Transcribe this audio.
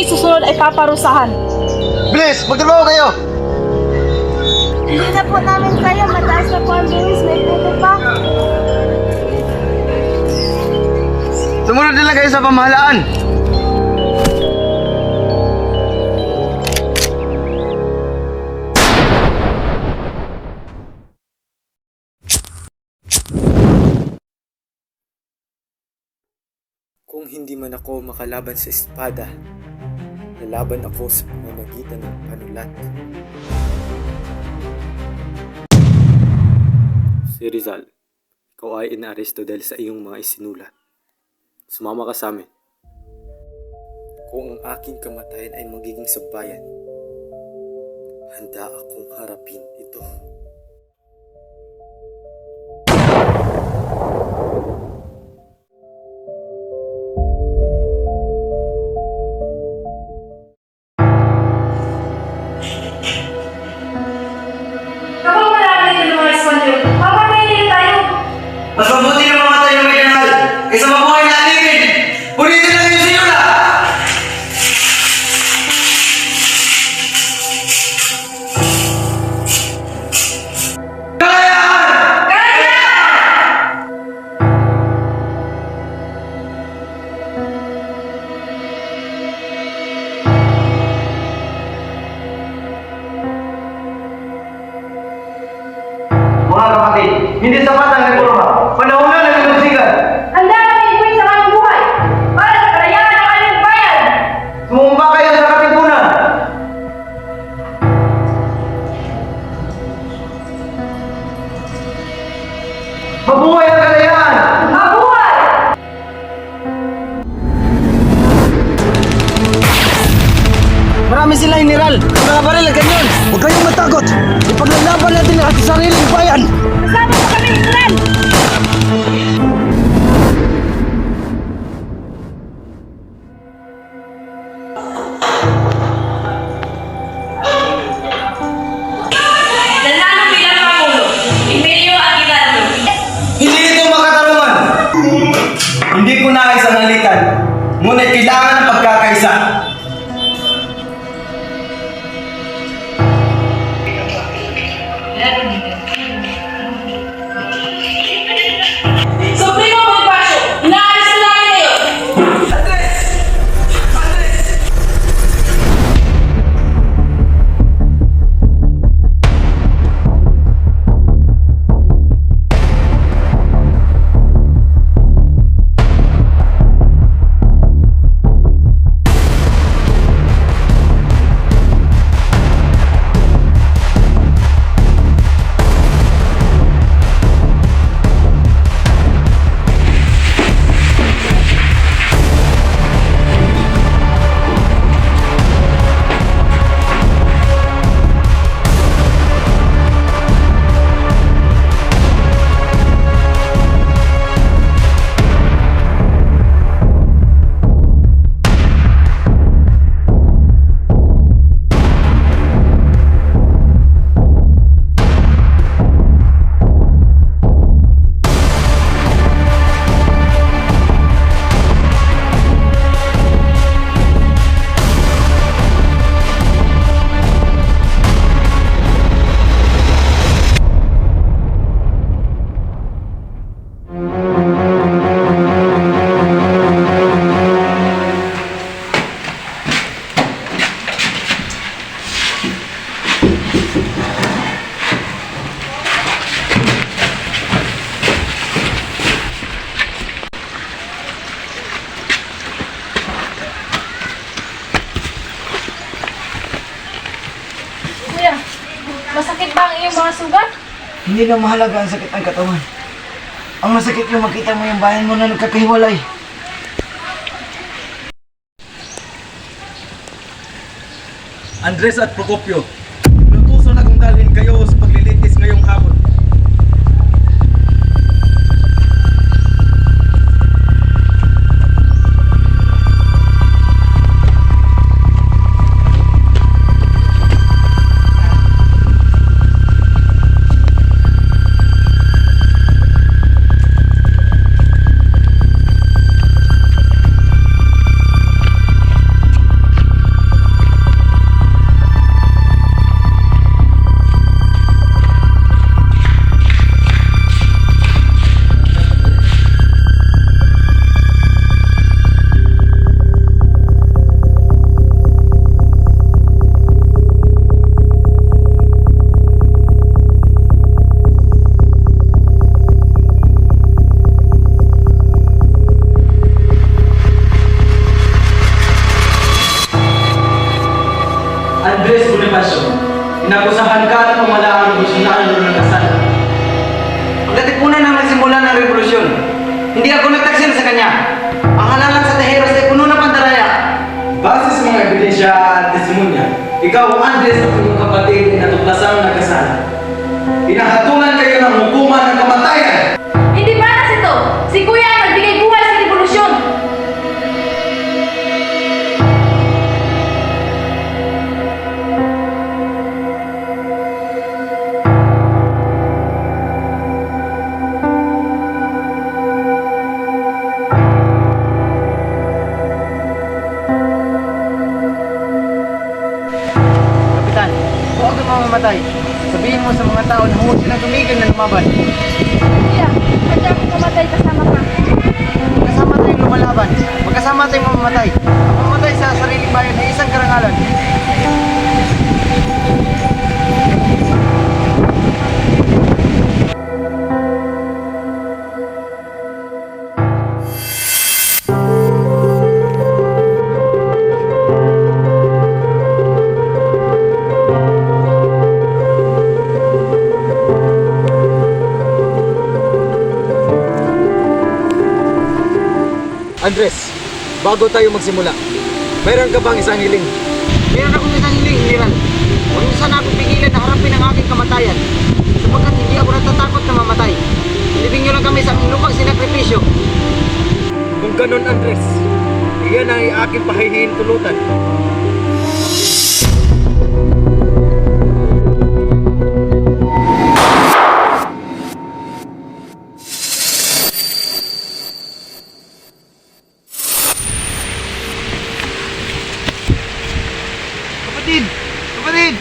hindi susunod ay paparusahan. Bilis! Magtrabaho kayo! Hindi na po namin kaya, mataas na po ang buwis, may puto pa. Sumunod na lang kayo sa pamahalaan! Kung hindi man ako makalaban sa espada, lalaban ako sa pamamagitan ng panulat. Si Rizal, ikaw ay inaaresto dahil sa iyong mga isinulat. Sumama ka sa amin. Kung ang aking kamatayan ay magiging sabayan, handa akong harapin ito. Kapag marami din mga respondyo, papatayin tayo. Mas mabuti na mamatay ng may kanal kaysa mabuhay na alipin! Punitin lang yung sinula! Mga kapatid, hindi sapat ang reforma. Panahon na ng lusigan. Handa kami ituloy sa kanyang buhay para sa kalayaan ng kanyang bayan. Sumumpa kayo sa katipunan. Mabuhay ang kalayaan! Mabuhay! Marami sila, General. Mga baril ang ganyan. Huwag kayong matakot. Ipaglalaban natin ang ating sariling bayan. Kasama mo kami, Israel! Nanalo bilang Pangulo, Emilio Aguinaldo. Hindi ito makatarungan. Hindi ko nais ang halikan. Ngunit kailangan ng pagkakaisa. Supremo Bonifacio, inaalis na namin ngayon. Kuya, masakit ba ang iyong mga sugat? Hindi na mahalaga ang sakit ng katawan. Ang masakit yung makita mo yung bayan mo na nagkakahiwalay. Andres at Procopio, lutusan akong dalhin kayo sa paglilitis ngayong hapon. Andres at iyong kapatid ay natuklasang nagkasala. Hinahatulan kayo ng hukuman ng kamatayan. Hindi patas ito! Si Kuya ang nagbigay buhay sa revolusyon! Kapitan, huwag kang mamamatay. Sabihin mo sa mga tao na huwag silang tumigil na lumaban. Kuya, handa akong mamatay kasama ka. Magkasama tayong lumalaban. Magkasama tayong mamamatay. Ang mamatay sa sariling bayan ay isang karangalan. Andres, bago tayo magsimula, mayroon ka bang isang hiling? Mayroon akong isang hiling, General. Huwag niyo sana akong pigilan na harapin ang aking kamatayan. Sapagkat hindi ako natatakot na mamatay. Ilibing niyo lang kami sa aming lupang sinakripisyo. Kung ganun, Andres, iyan ay aking pahihiin tulutan. Kapatid! Kapatid!